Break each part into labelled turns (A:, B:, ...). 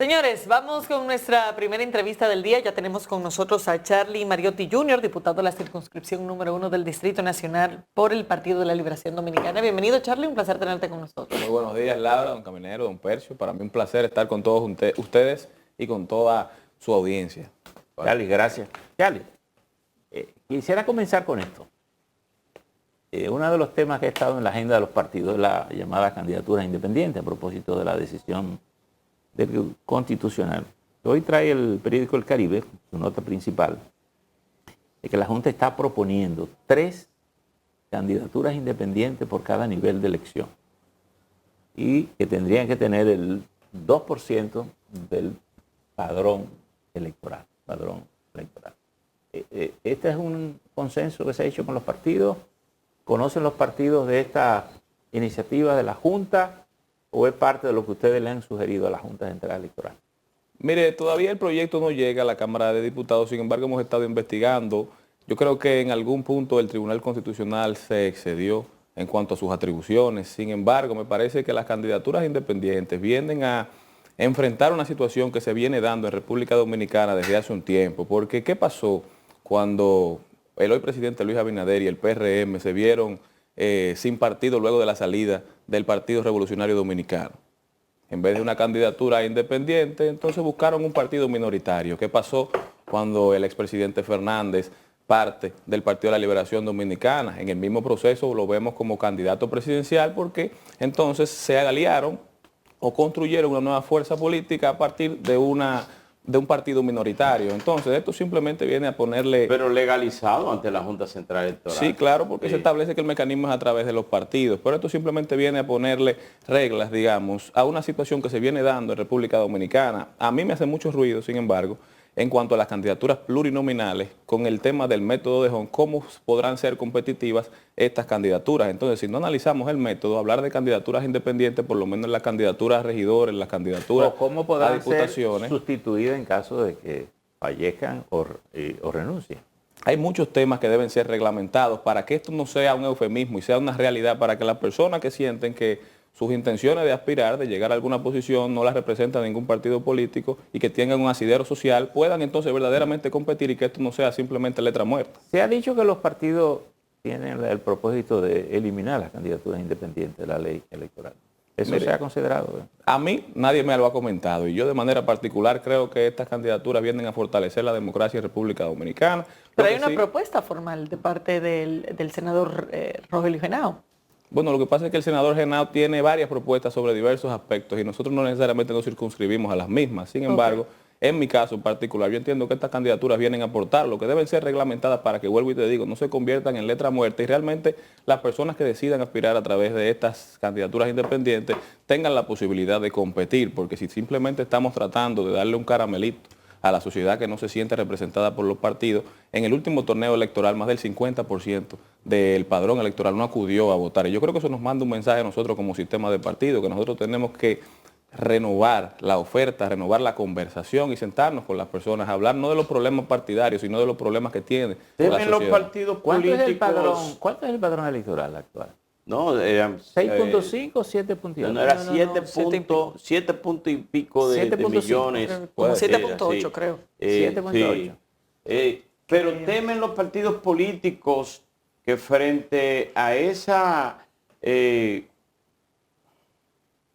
A: Señores, vamos con nuestra primera entrevista del día. Ya tenemos con nosotros a Charlie Mariotti Jr., diputado de la circunscripción número 1 del Distrito Nacional por el Partido de la Liberación Dominicana. Bienvenido, Charlie, un placer tenerte con nosotros.
B: Muy buenos días, Laura, don Caminero, don Percio. Para mí un placer estar con todos ustedes y con toda su audiencia.
C: Charlie, gracias. Charlie, quisiera comenzar con esto. Uno de los temas que ha estado en la agenda de los partidos es la llamada candidatura independiente a propósito de la decisión del Constitucional. Hoy trae el periódico El Caribe, su nota principal, de que la Junta está proponiendo 3 candidaturas independientes por cada nivel de elección y que tendrían que tener el 2% del padrón electoral. Este es un consenso que se ha hecho con los partidos. ¿Conocen los partidos de esta iniciativa de la Junta o es parte de lo que ustedes le han sugerido a la Junta Central Electoral?
B: Mire, todavía el proyecto no llega a la Cámara de Diputados, sin embargo hemos estado investigando. Yo creo que en algún punto el Tribunal Constitucional se excedió en cuanto a sus atribuciones. Sin embargo, me parece que las candidaturas independientes vienen a enfrentar una situación que se viene dando en República Dominicana desde hace un tiempo. Porque, ¿qué pasó cuando el hoy presidente Luis Abinader y el PRM se vieron sin partido luego de la salida del Partido Revolucionario Dominicano? En vez de una candidatura independiente, entonces buscaron un partido minoritario. ¿Qué pasó cuando el expresidente Fernández parte del Partido de la Liberación Dominicana? En el mismo proceso lo vemos como candidato presidencial porque entonces se aliaron o construyeron una nueva fuerza política a partir de un partido minoritario. Entonces, esto simplemente viene a ponerle...
C: Pero legalizado ante la Junta Central Electoral.
B: Sí, claro, porque se establece que el mecanismo es a través de los partidos, pero esto simplemente viene a ponerle reglas, digamos, a una situación que se viene dando en República Dominicana. A mí me hace mucho ruido, sin embargo, en cuanto a las candidaturas plurinominales, con el tema del método de Hong, cómo podrán ser competitivas estas candidaturas. Entonces, si no analizamos el método, hablar de candidaturas independientes, por lo menos en las candidaturas a regidores, en las candidaturas
C: ¿cómo
B: a diputaciones,
C: ser sustituidas en caso de que fallezcan o renuncien?
B: Hay muchos temas que deben ser reglamentados para que esto no sea un eufemismo y sea una realidad, para que las personas que sienten que sus intenciones de aspirar, de llegar a alguna posición, no las representa ningún partido político y que tengan un asidero social, puedan entonces verdaderamente competir y que esto no sea simplemente letra muerta.
C: Se ha dicho que los partidos tienen el propósito de eliminar las candidaturas independientes de la ley electoral. ¿Eso se ha considerado?
B: A mí nadie me lo ha comentado y yo de manera particular creo que estas candidaturas vienen a fortalecer la democracia en República Dominicana.
A: Pero hay una propuesta formal de parte del senador Rogelio Henao.
B: Bueno, lo que pasa es que el senador Henao tiene varias propuestas sobre diversos aspectos y nosotros no necesariamente nos circunscribimos a las mismas. Sin embargo, en mi caso particular, yo entiendo que estas candidaturas vienen a aportar lo que deben ser reglamentadas para que, vuelvo y te digo, no se conviertan en letra muerta y realmente las personas que decidan aspirar a través de estas candidaturas independientes tengan la posibilidad de competir, porque si simplemente estamos tratando de darle un caramelito a la sociedad que no se siente representada por los partidos, en el último torneo electoral más del 50% del padrón electoral no acudió a votar. Y yo creo que eso nos manda un mensaje a nosotros como sistema de partido, que nosotros tenemos que renovar la oferta, renovar la conversación y sentarnos con las personas, a hablar no de los problemas partidarios, sino de los problemas que tiene la sociedad.
C: Los partidos políticos. ¿Cuánto es el padrón electoral actual?
D: No, eran
C: 6.5 o 7.8.
D: No, era 7 puntos y pico de millones.
A: Como 7.8 creo.
C: 7.8.
D: Pero temen los partidos políticos que frente a esa... en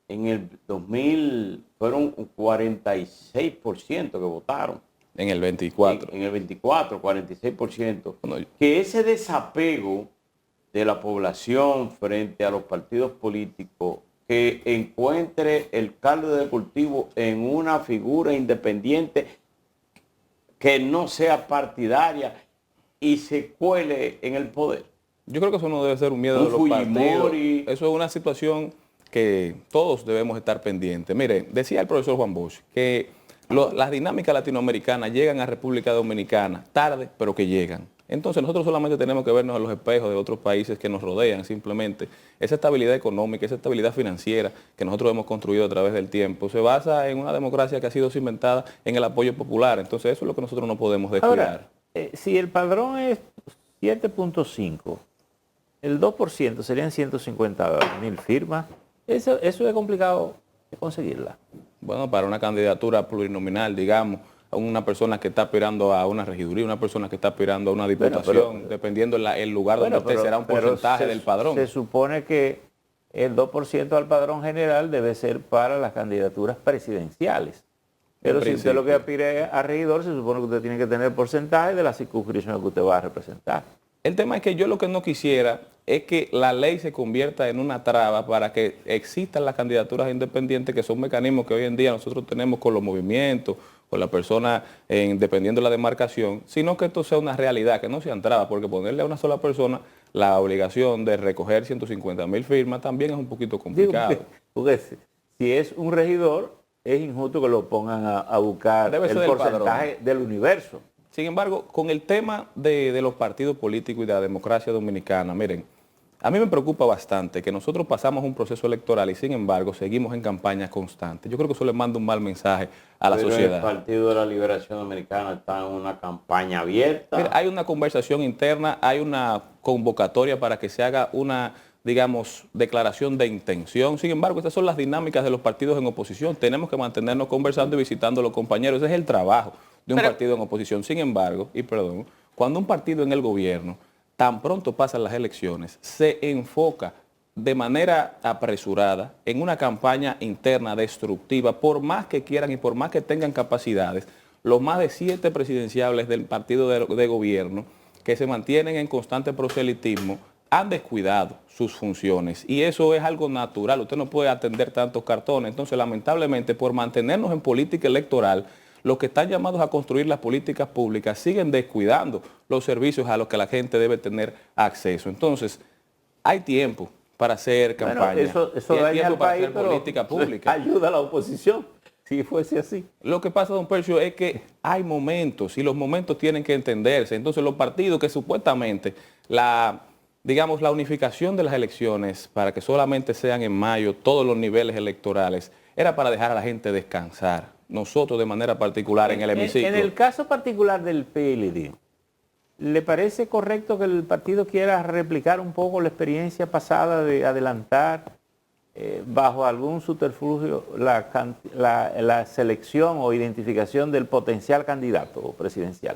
D: el 2000 fueron un 46% que votaron.
B: En el 24.
D: En el 24, 46%.
B: Bueno,
D: que ese desapego de la población frente a los partidos políticos, que encuentre el caldo de cultivo en una figura independiente que no sea partidaria y se cuele en el poder.
B: Yo creo que eso no debe ser un miedo de los partidos. Eso es una situación que todos debemos estar pendientes. Mire, decía el profesor Juan Bosch que las dinámicas latinoamericanas llegan a República Dominicana tarde, pero que llegan. Entonces nosotros solamente tenemos que vernos en los espejos de otros países que nos rodean, simplemente. Esa estabilidad económica, esa estabilidad financiera que nosotros hemos construido a través del tiempo, se basa en una democracia que ha sido cimentada en el apoyo popular. Entonces eso es lo que nosotros no podemos descuidar.
C: Ahora, si el padrón es 7.5, el 2% serían 150.000 firmas. Eso es complicado conseguirla.
B: Bueno, para una candidatura plurinominal, digamos, a una persona que está aspirando a una regiduría, una persona que está aspirando a una diputación, dependiendo el lugar donde esté, será un porcentaje del padrón.
C: Se supone que el 2% al padrón general debe ser para las candidaturas presidenciales. Pero si usted lo que aspire a regidor, se supone que usted tiene que tener porcentaje de la circunscripción que usted va a representar.
B: El tema es que yo lo que no quisiera es que la ley se convierta en una traba para que existan las candidaturas independientes, que son mecanismos que hoy en día nosotros tenemos con los movimientos, con la persona, dependiendo de la demarcación, sino que esto sea una realidad, que no sean trabas, porque ponerle a una sola persona la obligación de recoger 150,000 firmas también es un poquito complicado.
C: Porque si es un regidor, es injusto que lo pongan a buscar el porcentaje del universo.
B: Sin embargo, con el tema de los partidos políticos y de la democracia dominicana, miren, a mí me preocupa bastante que nosotros pasamos un proceso electoral y sin embargo seguimos en campaña constante. Yo creo que eso le manda un mal mensaje a la sociedad.
D: El Partido de la Liberación Dominicana está en una campaña abierta.
B: Mira, hay una conversación interna, hay una convocatoria para que se haga una, digamos, declaración de intención. Sin embargo, estas son las dinámicas de los partidos en oposición. Tenemos que mantenernos conversando y visitando a los compañeros. Ese es el trabajo de un partido en oposición. Sin embargo, cuando un partido en el gobierno, tan pronto pasan las elecciones, se enfoca de manera apresurada en una campaña interna destructiva, por más que quieran y por más que tengan capacidades, los más de 7 presidenciables del partido de gobierno que se mantienen en constante proselitismo han descuidado sus funciones y eso es algo natural. Usted no puede atender tantos cartones. Entonces, lamentablemente, por mantenernos en política electoral, los que están llamados a construir las políticas públicas siguen descuidando los servicios a los que la gente debe tener acceso. Entonces, hay tiempo para hacer campaña.
C: Eso daña al país, pero
B: política pública.
C: Ayuda a la oposición, si fuese así.
B: Lo que pasa, don Percio, es que hay momentos y los momentos tienen que entenderse. Entonces, los partidos que supuestamente la unificación de las elecciones para que solamente sean en mayo todos los niveles electorales, era para dejar a la gente descansar. Nosotros de manera particular en el hemiciclo.
C: En el caso particular del PLD, ¿le parece correcto que el partido quiera replicar un poco la experiencia pasada de adelantar bajo algún subterfugio la selección o identificación del potencial candidato presidencial?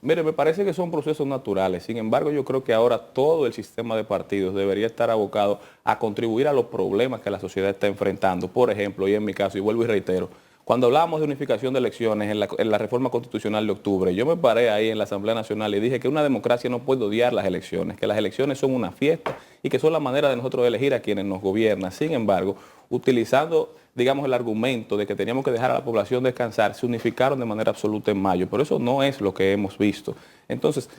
B: Mire, me parece que son procesos naturales. Sin embargo, yo creo que ahora todo el sistema de partidos debería estar abocado a contribuir a los problemas que la sociedad está enfrentando. Por ejemplo, y en mi caso, y vuelvo y reitero, cuando hablábamos de unificación de elecciones en la reforma constitucional de octubre, yo me paré ahí en la Asamblea Nacional y dije que una democracia no puede odiar las elecciones, que las elecciones son una fiesta y que son la manera de nosotros elegir a quienes nos gobiernan. Sin embargo, utilizando, digamos, el argumento de que teníamos que dejar a la población descansar, se unificaron de manera absoluta en mayo, pero eso no es lo que hemos visto. Entonces,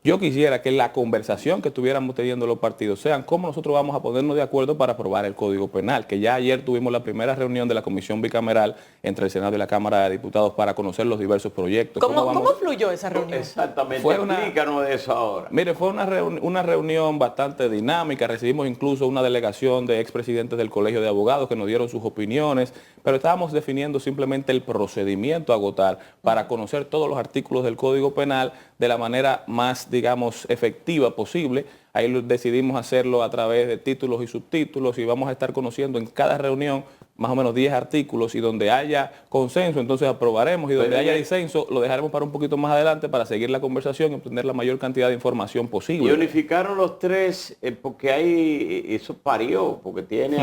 B: yo quisiera que la conversación que estuviéramos teniendo los partidos sean cómo nosotros vamos a ponernos de acuerdo para aprobar el Código Penal, que ya ayer tuvimos la primera reunión de la Comisión Bicameral entre el Senado y la Cámara de Diputados para conocer los diversos proyectos.
A: ¿Cómo fluyó esa reunión?
D: Exactamente, explícanos de eso ahora.
B: Mire, fue una reunión bastante dinámica, recibimos incluso una delegación de expresidentes del Colegio de Abogados que nos dieron sus opiniones, pero estábamos definiendo simplemente el procedimiento a agotar para conocer todos los artículos del Código Penal de la manera más, digamos, efectiva posible. Ahí decidimos hacerlo a través de títulos y subtítulos y vamos a estar conociendo en cada reunión más o menos 10 artículos y donde haya consenso, entonces aprobaremos y donde haya disenso lo dejaremos para un poquito más adelante para seguir la conversación y obtener la mayor cantidad de información posible.
D: Y unificaron los tres porque hay, eso parió, porque tiene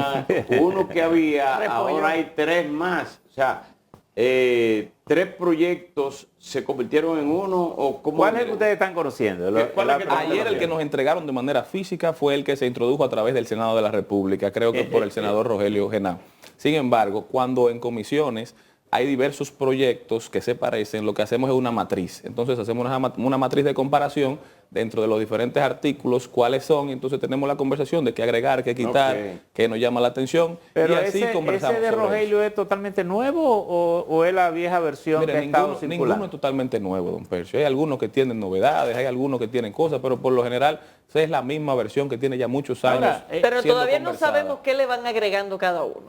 D: uno que había, ahora hay 3 más. O sea, 3 proyectos se convirtieron en uno. ¿O cómo?
C: ¿Cuál es que ustedes están conociendo?
B: Ayer el que nos entregaron de manera física fue el que se introdujo a través del Senado de la República, creo que por el senador Rogelio Genao. Sin embargo, cuando en comisiones hay diversos proyectos que se parecen, lo que hacemos es una matriz. Entonces hacemos una matriz de comparación dentro de los diferentes artículos, cuáles son, y entonces tenemos la conversación de qué agregar, qué quitar, qué nos llama la atención.
C: Pero
B: y así conversamos.
C: ¿Ese de Rogelio es totalmente nuevo o es la vieja versión que ha estado circulando?
B: Ninguno es totalmente nuevo, don Percio. Hay algunos que tienen novedades, hay algunos que tienen cosas, pero por lo general es la misma versión que tiene ya muchos años.
A: Pero todavía no sabemos qué le van agregando cada uno.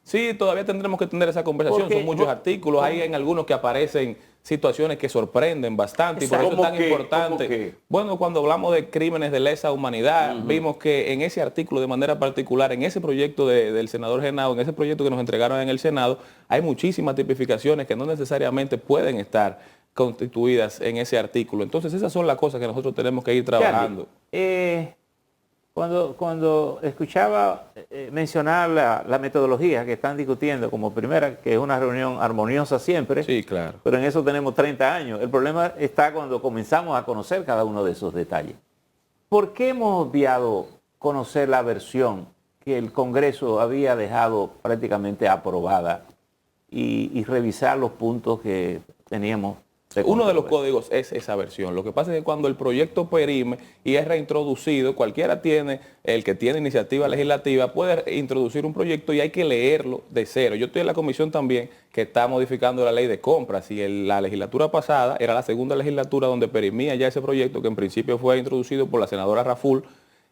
B: Sí, todavía tendremos que tener esa conversación.
C: Porque,
B: son muchos artículos. Hay en algunos que aparecen situaciones que sorprenden bastante y por eso es tan importante. Bueno, cuando hablamos de crímenes de lesa humanidad, vimos que en ese artículo de manera particular, en ese proyecto del senador Genao, en ese proyecto que nos entregaron en el Senado, hay muchísimas tipificaciones que no necesariamente pueden estar constituidas en ese artículo. Entonces esas son las cosas que nosotros tenemos que ir trabajando.
C: Cuando escuchaba mencionar la metodología que están discutiendo como primera, que es una reunión armoniosa siempre,
B: sí, claro,
C: pero en eso tenemos 30 años. El problema está cuando comenzamos a conocer cada uno de esos detalles. ¿Por qué hemos obviado conocer la versión que el Congreso había dejado prácticamente aprobada y revisar los puntos que teníamos?
B: Uno de los códigos es esa versión. Lo que pasa es que cuando el proyecto perime y es reintroducido, cualquiera tiene, el que tiene iniciativa legislativa, puede introducir un proyecto y hay que leerlo de cero. Yo estoy en la comisión también que está modificando la ley de compras y la legislatura pasada era la segunda legislatura donde perimía ya ese proyecto que en principio fue introducido por la senadora Raful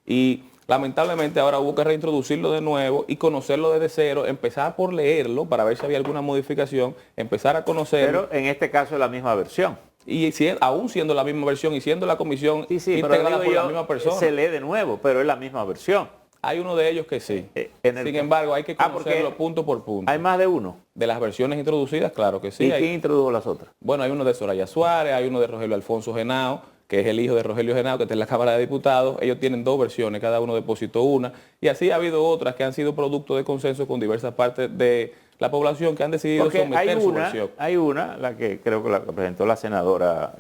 B: y lamentablemente ahora hubo que reintroducirlo de nuevo y conocerlo desde cero, empezar por leerlo para ver si había alguna modificación, empezar a conocerlo.
C: Pero en este caso es la misma versión.
B: Y aún siendo la misma versión y siendo la comisión integrada por la misma persona.
C: Se lee de nuevo, pero es la misma versión.
B: Hay uno de ellos que sí. Sin embargo, hay que conocerlo punto por punto.
C: ¿Hay más de uno?
B: De las versiones introducidas, claro que sí.
C: ¿Y quién introdujo las otras?
B: Bueno, hay uno de Soraya Suárez, hay uno de Rogelio Alfonso Genao, que es el hijo de Rogelio Genao, que está en la Cámara de Diputados. Ellos tienen dos versiones, cada uno depositó una. Y así ha habido otras que han sido producto de consenso con diversas partes de la población que han decidido someter su versión.
C: Hay una, la que creo que la presentó la senadora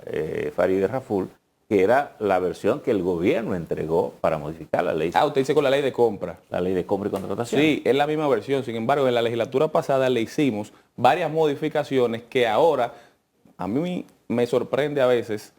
C: Farideh Raful, que era la versión que el gobierno entregó para modificar la ley.
B: Usted dice con la ley de compra.
C: La ley de compra y contratación.
B: Sí, es la misma versión. Sin embargo, en la legislatura pasada le hicimos varias modificaciones que ahora a mí me sorprende a veces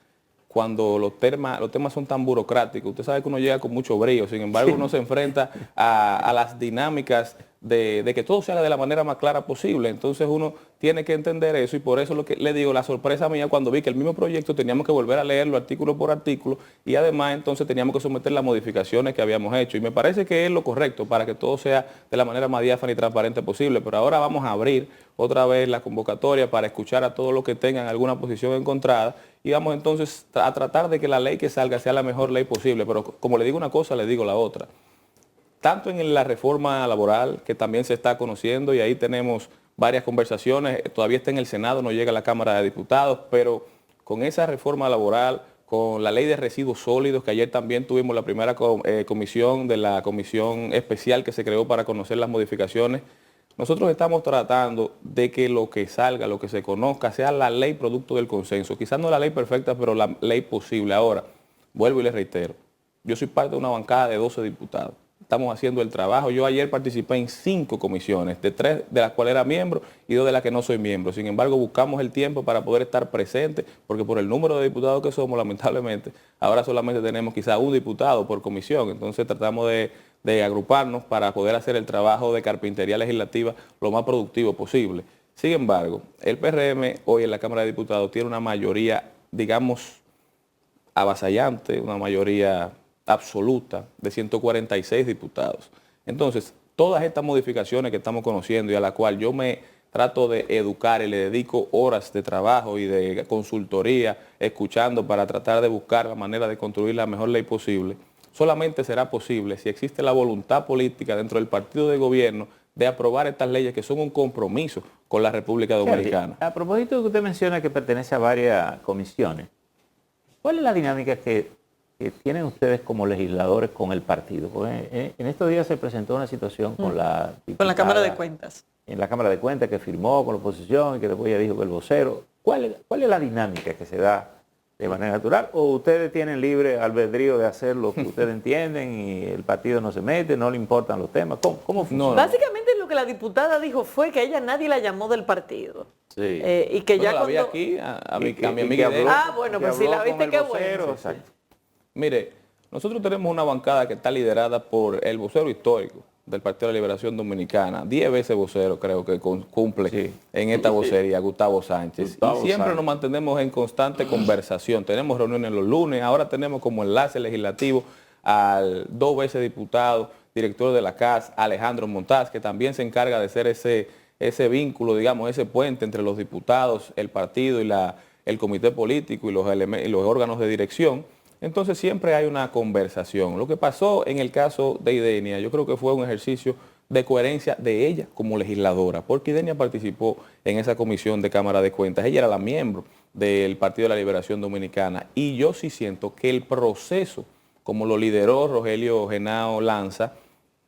B: cuando los temas son tan burocráticos. Usted sabe que uno llega con mucho brío, sin embargo uno se enfrenta a las dinámicas de que todo se haga de la manera más clara posible. Entonces uno tiene que entender eso y por eso lo que le digo, la sorpresa mía cuando vi que el mismo proyecto teníamos que volver a leerlo artículo por artículo y además entonces teníamos que someter las modificaciones que habíamos hecho. Y me parece que es lo correcto para que todo sea de la manera más diáfana y transparente posible. Pero ahora vamos a abrir otra vez la convocatoria para escuchar a todos los que tengan alguna posición encontrada y vamos entonces a tratar de que la ley que salga sea la mejor ley posible. Pero como le digo una cosa, le digo la otra. Tanto en la reforma laboral, que también se está conociendo, y ahí tenemos varias conversaciones, todavía está en el Senado, no llega a la Cámara de Diputados, pero con esa reforma laboral, con la ley de residuos sólidos, que ayer también tuvimos la primera comisión de la comisión especial que se creó para conocer las modificaciones, nosotros estamos tratando de que lo que salga, lo que se conozca, sea la ley producto del consenso. Quizás no la ley perfecta, pero la ley posible. Ahora, vuelvo y les reitero, yo soy parte de una bancada de 12 diputados. Estamos haciendo el trabajo. Yo ayer participé en 5 comisiones, de 3 de las cuales era miembro y 2 de las que no soy miembro. Sin embargo, buscamos el tiempo para poder estar presentes, porque por el número de diputados que somos, lamentablemente, ahora solamente tenemos quizá un diputado por comisión. Entonces tratamos de agruparnos para poder hacer el trabajo de carpintería legislativa lo más productivo posible. Sin embargo, el PRM hoy en la Cámara de Diputados tiene una mayoría, digamos, avasallante, una mayoría absoluta de 146 diputados. Entonces, todas estas modificaciones que estamos conociendo y a la cual yo me trato de educar y le dedico horas de trabajo y de consultoría, escuchando para tratar de buscar la manera de construir la mejor ley posible, solamente será posible si existe la voluntad política dentro del partido de gobierno de aprobar estas leyes que son un compromiso con la República Dominicana.
C: A propósito de que usted menciona que pertenece a varias comisiones, ¿cuál es la dinámica que tienen ustedes como legisladores con el partido? Porque en estos días se presentó una situación con la diputada,
A: con la Cámara de Cuentas.
C: En la Cámara de Cuentas, que firmó con la oposición y que después ya dijo que el vocero. ¿Cuál es la dinámica que se da de manera natural? ¿O ustedes tienen libre albedrío de hacer lo que ustedes entienden y el partido no se mete, no le importan los temas? ¿Cómo funciona?
B: No.
A: Básicamente lo que la diputada dijo fue que a ella nadie la llamó del partido.
C: Sí.
A: Y que ya
B: la vi
A: cuando...
B: aquí, a mi amiga
C: habló-
B: Idea.
A: bueno,
C: que
A: pues si
C: habló
A: la viste,
C: con el
A: qué
C: vocero,
A: bueno.
C: exacto.
B: Mire, nosotros tenemos una bancada que está liderada por el vocero histórico del Partido de la Liberación Dominicana, 10 veces vocero creo que cumple en esta vocería, Gustavo Sánchez. Y siempre nos mantenemos en constante conversación. Tenemos reuniones los lunes, ahora tenemos como enlace legislativo al 2 veces diputado director de la CAS, Alejandro Montaz, que también se encarga de ser ese vínculo, digamos, ese puente entre los diputados, el partido y el comité político y los órganos de dirección. Entonces siempre hay una conversación. Lo que pasó en el caso de Idenia, yo creo que fue un ejercicio de coherencia de ella como legisladora, porque Idenia participó en esa comisión de Cámara de Cuentas. Ella era la miembro del Partido de la Liberación Dominicana y yo sí siento que el proceso, como lo lideró Rogelio Genao Lanza,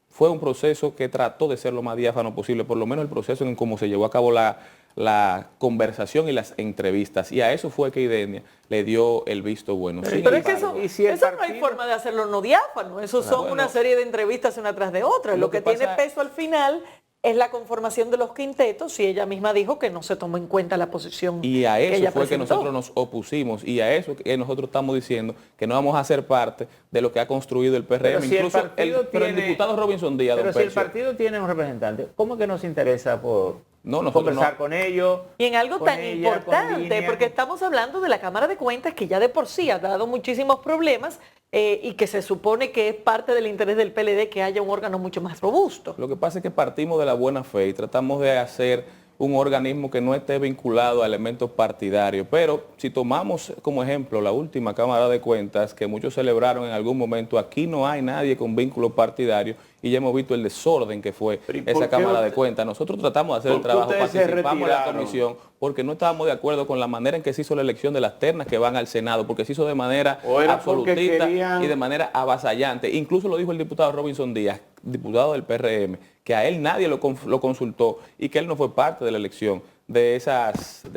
B: fue un proceso que trató de ser lo más diáfano posible, por lo menos el proceso en cómo se llevó a cabo la conversación y las entrevistas, y a eso fue que Idenia le dio el visto bueno.
A: Pero es que eso no hay forma de hacerlo no diáfano, eso son una serie de entrevistas una tras de otra. Lo que tiene peso al final es la conformación de los quintetos, y ella misma dijo que no se tomó en cuenta la posición
B: y a eso
A: que ella
B: fue
A: presentó.
B: que nosotros nos opusimos, y a eso que nosotros estamos diciendo que no vamos a ser parte de lo que ha construido el PRM.
C: Pero si
B: incluso
C: pero
B: el diputado Robinson Díaz,
C: pero si el partido tiene un representante, ¿cómo que nos interesa por conversar con ellos?
A: Y en algo tan importante, porque estamos hablando de la Cámara de Cuentas, que ya de por sí ha dado muchísimos problemas, y que se supone que es parte del interés del PLD que haya un órgano mucho más robusto.
B: Lo que pasa es que partimos de la buena fe y tratamos de hacer un organismo que no esté vinculado a elementos partidarios. Pero si tomamos como ejemplo la última Cámara de Cuentas, que muchos celebraron en algún momento, aquí no hay nadie con vínculo partidario y ya hemos visto el desorden que fue esa Cámara de Cuentas. Nosotros tratamos de hacer el trabajo, participamos en la comisión, porque no estábamos de acuerdo con la manera en que se hizo la elección de las ternas que van al Senado, porque se hizo de manera absolutista y de manera avasallante. Incluso lo dijo el diputado Robinson Díaz, diputado del PRM, que a él nadie lo consultó y que él no fue parte de la elección de esas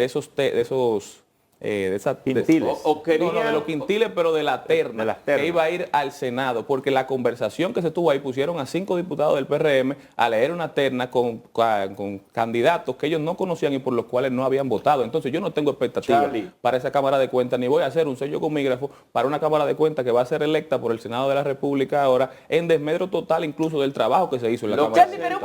B: quintiles. De los quintiles, pero de la terna, que iba a ir al Senado, porque la conversación que se tuvo ahí, pusieron a 5 diputados del PRM a leer una terna con candidatos que ellos no conocían y por los cuales no habían votado. Entonces yo no tengo expectativa para esa Cámara de Cuentas, ni voy a hacer un sello comígrafo para una Cámara de Cuentas que va a ser electa por el Senado de la República ahora, en desmedro total incluso del trabajo que se hizo en la Cámara de Cuentas.
A: Pero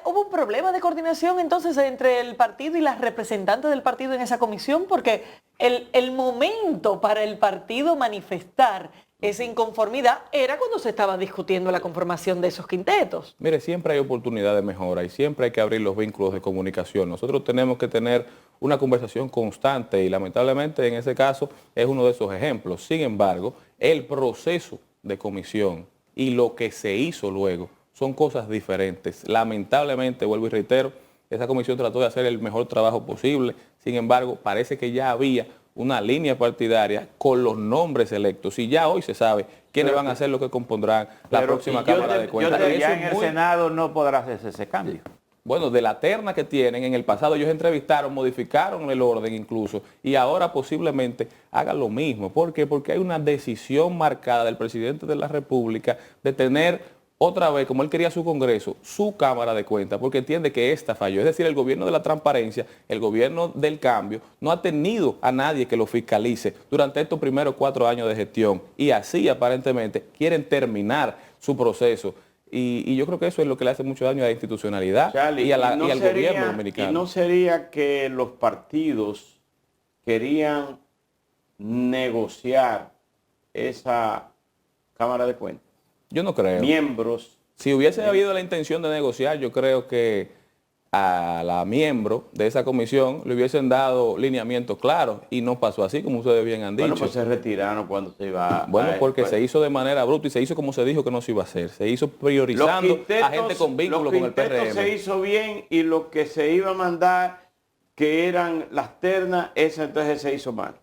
A: hubo un problema de coordinación entonces entre el partido y las representantes del partido en esa comisión, porque el momento para el partido manifestar esa inconformidad era cuando se estaba discutiendo la conformación de esos quintetos.
B: Mire, siempre hay oportunidad de mejora y siempre hay que abrir los vínculos de comunicación. Nosotros tenemos que tener una conversación constante y lamentablemente en ese caso es uno de esos ejemplos. Sin embargo, el proceso de comisión y lo que se hizo luego son cosas diferentes. Lamentablemente, vuelvo y reitero, esa comisión trató de hacer el mejor trabajo posible. Sin embargo, parece que ya había una línea partidaria con los nombres electos y ya hoy se sabe quiénes van a ser los que compondrán la próxima Cámara de Cuentas.
C: Ya en el Senado no podrá hacerse ese cambio.
B: Bueno, de la terna que tienen, en el pasado ellos entrevistaron, modificaron el orden incluso, y ahora posiblemente hagan lo mismo. ¿Por qué? Porque hay una decisión marcada del presidente de la República de tener otra vez, como él quería su Congreso, su Cámara de Cuentas, porque entiende que esta falló. Es decir, el gobierno de la transparencia, el gobierno del cambio, no ha tenido a nadie que lo fiscalice durante estos primeros 4 años de gestión. Y así, aparentemente, quieren terminar su proceso. Y yo creo que eso es lo que le hace mucho daño a la institucionalidad, Charlie, y al gobierno dominicano.
D: ¿Y no sería que los partidos querían negociar esa Cámara de Cuentas?
B: Yo no creo.
D: Miembros.
B: Si hubiese habido la intención de negociar, yo creo que a la miembro de esa comisión le hubiesen dado lineamientos claros y no pasó así, como ustedes bien han dicho.
D: Bueno, pues se retiraron cuando se iba.
B: Bueno, porque se hizo de manera bruta y se hizo como se dijo que no se iba a hacer. Se hizo priorizando a gente con vínculo con el PRM.
D: Se hizo bien y lo que se iba a mandar, que eran las ternas, eso entonces se hizo mal.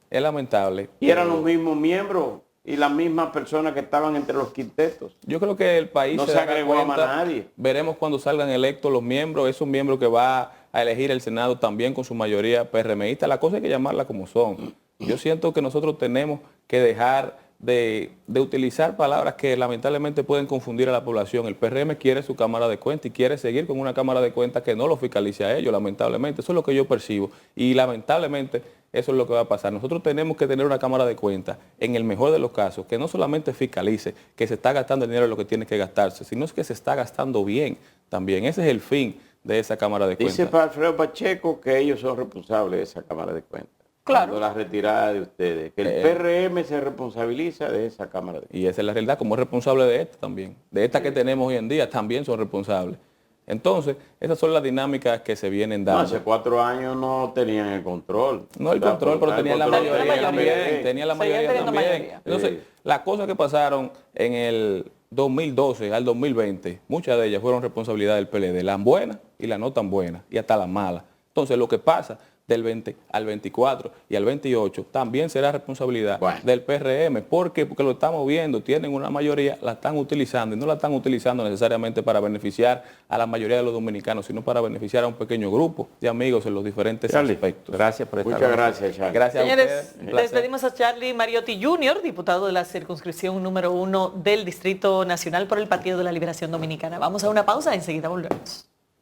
B: Es lamentable.
D: Y eran los mismos miembros y las mismas personas que estaban entre los quintetos.
B: Yo creo que el país
D: no se agregó a más nadie.
B: Veremos cuando salgan electos los miembros, esos miembros que va a elegir el Senado también con su mayoría PRMista. La cosa hay que llamarla como son. Yo siento que nosotros tenemos que dejar de utilizar palabras que lamentablemente pueden confundir a la población. El PRM quiere su Cámara de Cuentas y quiere seguir con una Cámara de Cuentas que no lo fiscalice a ellos, lamentablemente. Eso es lo que yo percibo. Y lamentablemente eso es lo que va a pasar. Nosotros tenemos que tener una Cámara de Cuentas, en el mejor de los casos, que no solamente fiscalice que se está gastando el dinero en lo que tiene que gastarse, sino que se está gastando bien también. Ese es el fin de esa Cámara de Cuentas.
D: Dice Alfredo Pacheco que ellos son responsables de esa Cámara de Cuentas.
A: Claro.
D: la retirada de ustedes. Que el PRM se responsabiliza de esa Cámara.
B: Y esa es la realidad, como es responsable de esta también. De esta que tenemos hoy en día también son responsables. Entonces, esas son las dinámicas que se vienen
D: No,
B: dando.
D: hace 4 años no tenían el control.
B: No el control, pero tenían la mayoría también.
A: Tenían
B: Tenían la
A: Seguían
B: mayoría
A: teniendo
B: también.
A: mayoría.
B: Entonces,
D: Sí.
B: las cosas que pasaron en el 2012 al 2020, muchas de ellas fueron responsabilidad del PLD, las buenas y las no tan buenas, y hasta las malas. Entonces, lo que pasa del 20 al 24 y al 28 también será responsabilidad del PRM. ¿Por qué? Porque lo estamos viendo, tienen una mayoría, la están utilizando y no la están utilizando necesariamente para beneficiar a la mayoría de los dominicanos, sino para beneficiar a un pequeño grupo de amigos en los diferentes aspectos.
C: Gracias por estar
D: Muchas
C: con nosotros.
D: gracias, Charlie.
B: Gracias a
A: Señores,
B: ustedes. Un placer.
A: despedimos a Charlie Mariotti Jr., diputado de la circunscripción número 1 del Distrito Nacional por el Partido de la Liberación Dominicana. Vamos a una pausa, enseguida volvemos.